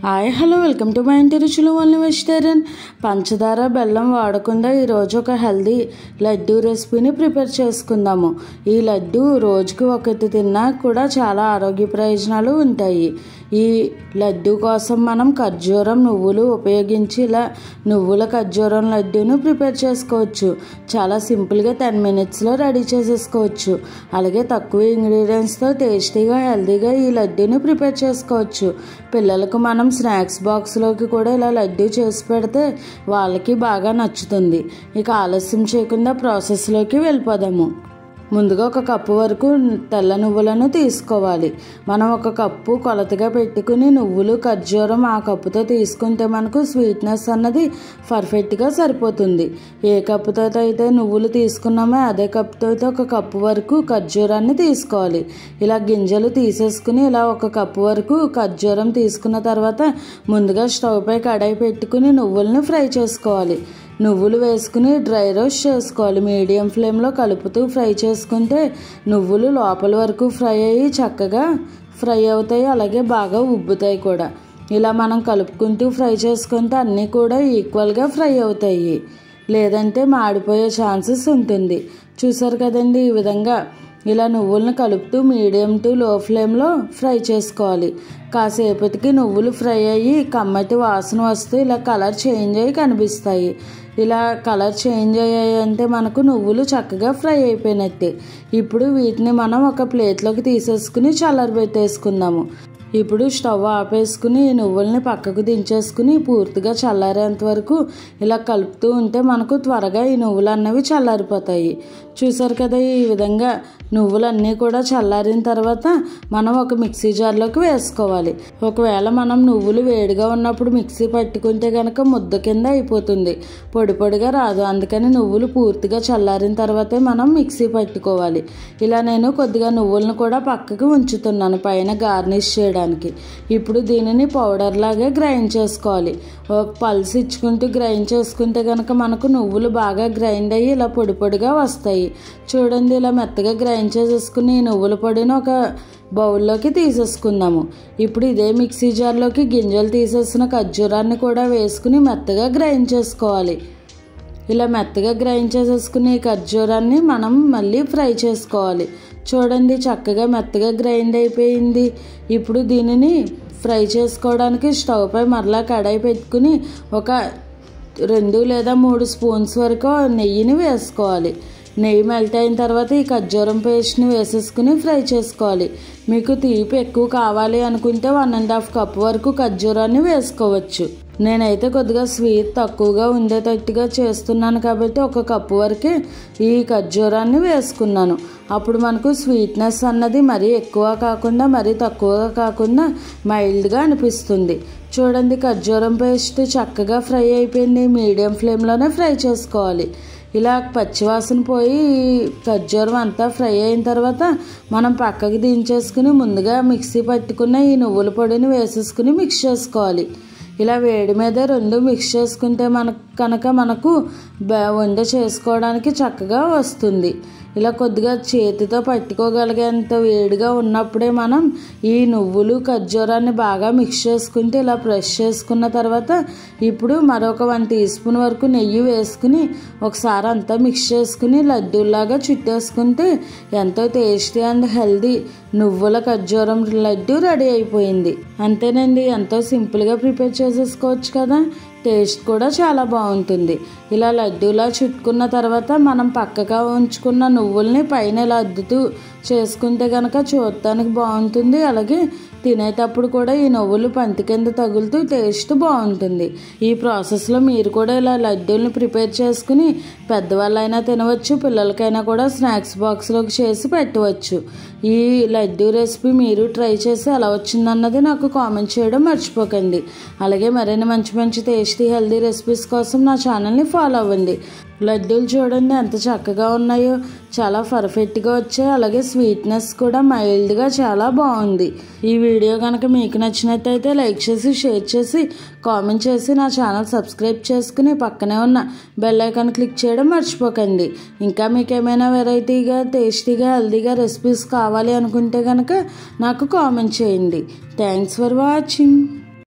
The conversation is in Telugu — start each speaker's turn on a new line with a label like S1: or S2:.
S1: Hi hello welcome to my ఇంటి రుచులు ఓన్లీ వెజిటేరియన్. పంచదార బెల్లం వాడకుండా ఈరోజు ఒక హెల్దీ లడ్డు రెసిపీని ప్రిపేర్ చేసుకుందాము. ఈ లడ్డు రోజుకి ఒకటి తిన్నా కూడా చాలా ఆరోగ్య ప్రయోజనాలు ఉంటాయి. ఈ లడ్డు కోసం మనం ఖర్జూరం నువ్వులు ఉపయోగించి ఇలా నువ్వుల ఖర్జూరం లడ్డూను ప్రిపేర్ చేసుకోవచ్చు. చాలా సింపుల్గా 10 minutesలో రెడీ చేసేసుకోవచ్చు. అలాగే తక్కువ ఇంగ్రీడియంట్స్తో టేస్టీగా హెల్దీగా ఈ లడ్డూని ప్రిపేర్ చేసుకోవచ్చు. పిల్లలకు మనం స్నాక్స్ బాక్స్లోకి కూడా ఇలా లడ్డూ చేసి పెడితే వాళ్ళకి బాగా నచ్చుతుంది. ఇక ఆలస్యం చేయకుండా ప్రాసెస్లోకి వెళ్ళిపోదాము. ముందుగా ఒక కప్పు వరకు తెల్ల నువ్వులను తీసుకోవాలి. మనం ఒక కప్పు కొలతగా పెట్టుకుని నువ్వులు ఖర్జూరం ఆ కప్పుతో తీసుకుంటే మనకు స్వీట్నెస్ అన్నది పర్ఫెక్ట్గా సరిపోతుంది. ఏ కప్పుతో అయితే నువ్వులు తీసుకున్నామో అదే కప్పుతో అయితే ఒక కప్పు వరకు ఖర్జూరాన్ని తీసుకోవాలి. ఇలా గింజలు తీసేసుకుని ఇలా ఒక కప్పు వరకు ఖర్జూరం తీసుకున్న తర్వాత ముందుగా స్టవ్ పై కడాయి పెట్టుకుని నువ్వులను ఫ్రై చేసుకోవాలి. నువ్వులు వేసుకుని డ్రై రోస్ట్ చేసుకోవాలి. మీడియం ఫ్లేమ్లో కలుపుతూ ఫ్రై చేసుకుంటే నువ్వులు లోపల వరకు ఫ్రై అయ్యి చక్కగా ఫ్రై అవుతాయి. అలాగే బాగా ఉబ్బుతాయి కూడా. ఇలా మనం కలుపుకుంటూ ఫ్రై చేసుకుంటే అన్నీ కూడా ఈక్వల్గా ఫ్రై అవుతాయి. లేదంటే మాడిపోయే ఛాన్సెస్ ఉంటుంది. చూసారు కదండి, ఈ విధంగా ఇలా నువ్వులను కలుపుతూ మీడియం టు లో ఫ్లేమ్లో ఫ్రై చేసుకోవాలి. కాసేపటికి నువ్వులు ఫ్రై అయ్యి కమ్మటి వాసన వస్తూ ఇలా కలర్ చేంజ్ అయ్యి కనిపిస్తాయి. ఇలా కలర్ చేంజ్ అయ్యాయి అంటే మనకు నువ్వులు చక్కగా ఫ్రై అయిపోయినట్టే. ఇప్పుడు వీటిని మనం ఒక ప్లేట్లోకి తీసేసుకుని చల్లారబెట్టేసుకుందాము. ఇప్పుడు స్టవ్ ఆపేసుకుని ఈ నువ్వుల్ని పక్కకు దించేసుకుని పూర్తిగా చల్లారేంత వరకు ఇలా కలుపుతూ ఉంటే మనకు త్వరగా ఈ నువ్వులు అన్నవి చల్లారిపోతాయి. చూసారు కదా, ఈ విధంగా నువ్వులన్నీ కూడా చల్లారిన తర్వాత మనం ఒక మిక్సీ జార్లోకి వేసుకోవాలి. ఒకవేళ మనం నువ్వులు వేడిగా ఉన్నప్పుడు మిక్సీ పట్టుకుంటే కనుక ముద్ద కింద అయిపోతుంది, పొడి పొడిగా రాదు. అందుకని నువ్వులు పూర్తిగా చల్లారిన తర్వాతే మనం మిక్సీ పట్టుకోవాలి. ఇలా నేను కొద్దిగా నువ్వులను కూడా పక్కకు ఉంచుతున్నాను పైన గార్నిష్ చేయడానికి. ఇప్పుడు దీనిని పౌడర్ లాగా గ్రైండ్ చేసుకోవాలి. పల్స్ ఇచ్చుకుంటూ గ్రైండ్ చేసుకుంటే కనుక మనకు నువ్వులు బాగా గ్రైండ్ అయ్యి ఇలా పొడి పొడిగా వస్తాయి. చూడండి, ఇలా మెత్తగా గ్రైండ్ చేసేసుకుని నువ్వుల పొడిని ఒక బౌల్లోకి తీసేసుకుందాము. ఇప్పుడు ఇదే మిక్సీ జార్లోకి గింజలు తీసేసిన ఖర్జూరాన్ని కూడా వేసుకుని మెత్తగా గ్రైండ్ చేసుకోవాలి. ఇలా మెత్తగా గ్రైండ్ చేసేసుకుని ఈ ఖర్జూరాన్ని మనం మళ్ళీ ఫ్రై చేసుకోవాలి. చూడండి, చక్కగా మెత్తగా గ్రైండ్ అయిపోయింది. ఇప్పుడు దీనిని ఫ్రై చేసుకోవడానికి స్టవ్ పై మరలా కడాయి పెట్టుకుని ఒక 2 లేదా 3 స్పూన్స్ వరకు నెయ్యిని వేసుకోవాలి. నెయ్యి మెల్ట్ అయిన తర్వాత ఈ ఖర్జూరం పేస్ట్ని వేసేసుకుని ఫ్రై చేసుకోవాలి. మీకు తీపి ఎక్కువ కావాలి అనుకుంటే 1.5 కప్ వరకు ఖర్జూరాన్ని వేసుకోవచ్చు. నేనైతే కొద్దిగా స్వీట్ తక్కువగా ఉండేటట్టుగా చేస్తున్నాను కాబట్టి 1 కప్పు వరకే ఈ ఖర్జూరాన్ని వేసుకున్నాను. అప్పుడు మనకు స్వీట్నెస్ అన్నది మరీ ఎక్కువ కాకుండా మరీ తక్కువగా కాకుండా మైల్డ్గా అనిపిస్తుంది. చూడండి, ఖర్జూరం పేస్ట్ చక్కగా ఫ్రై అయిపోయింది. మీడియం ఫ్లేమ్లోనే ఫ్రై చేసుకోవాలి. ఇలా పచ్చివాసన పోయి ఖర్జూరం అంతా ఫ్రై అయిన తర్వాత మనం పక్కకి దించేసుకుని ముందుగా మిక్సీ పట్టుకున్న ఈ నువ్వుల పొడిని వేసేసుకుని మిక్స్ చేసుకోవాలి. ఇలా వేడి మీద 2 మిక్స్ చేసుకుంటే మనకు వంట చేసుకోవడానికి చక్కగా వస్తుంది. ఇలా కొద్దిగా చేతితో పట్టుకోగలిగేంత వేడిగా ఉన్నప్పుడే మనం ఈ నువ్వులు ఖర్జూరాన్ని బాగా మిక్స్ చేసుకుంటే ఇలా ప్రెస్ చేసుకున్న తర్వాత ఇప్పుడు మరొక 1 టీ స్పూన్ వరకు నెయ్యి వేసుకుని ఒకసారి అంతా మిక్స్ చేసుకుని లడ్డూలాగా చుట్టేసుకుంటే ఎంతో టేస్టీ అండ్ హెల్దీ నువ్వుల ఖర్జూరం లడ్డు రెడీ అయిపోయింది. అంతేనండి, ఎంతో సింపుల్గా ప్రిపేర్ చేసేసుకోవచ్చు కదా. టేస్ట్ కూడా చాలా బాగుంటుంది. ఇలా లడ్డూలా చుట్టుకున్న తర్వాత మనం పక్కగా ఉంచుకున్న నువ్వుల్ని పైన ఇలా అద్దుతూ చేసుకుంటే కనుక చూడటానికి బాగుంటుంది. అలాగే తినేటప్పుడు కూడా ఈ నువ్వులు పంటి కింద తగులుతూ టేస్ట్ బాగుంటుంది. ఈ ప్రాసెస్లో మీరు కూడా ఇలా లడ్డూలను ప్రిపేర్ చేసుకుని పెద్దవాళ్ళైనా తినవచ్చు, పిల్లలకైనా కూడా స్నాక్స్ బాక్స్లోకి చేసి పెట్టవచ్చు. ఈ లడ్డూ రెసిపీ మీరు ట్రై చేసి ఎలా వచ్చిందన్నది నాకు కామెంట్ చేయడం మర్చిపోకండి. అలాగే మరిన్ని మంచి మంచి టేస్టీ హెల్దీ రెసిపీస్ కోసం నా ఛానల్ని ఫాలో అవ్వండి. లడ్డూలు చూడండి ఎంత చక్కగా ఉన్నాయో, చాలా పర్ఫెక్ట్గా వచ్చాయి. అలాగే స్వీట్నెస్ కూడా మైల్డ్గా చాలా బాగుంది. ఈ వీడియో కనుక మీకు నచ్చినట్టయితే లైక్ చేసి షేర్ చేసి కామెంట్ చేసి నా ఛానల్ సబ్స్క్రైబ్ చేసుకుని పక్కనే ఉన్న బెల్ ఐకాన్ క్లిక్ చేయడం మర్చిపోకండి. ఇంకా మీకు ఏమైనా వెరైటీగా టేస్టీగా హెల్దీగా రెసిపీస్ కావాలి అనుకుంటే కనుక నాకు కామెంట్ చేయండి. Thanks for watching.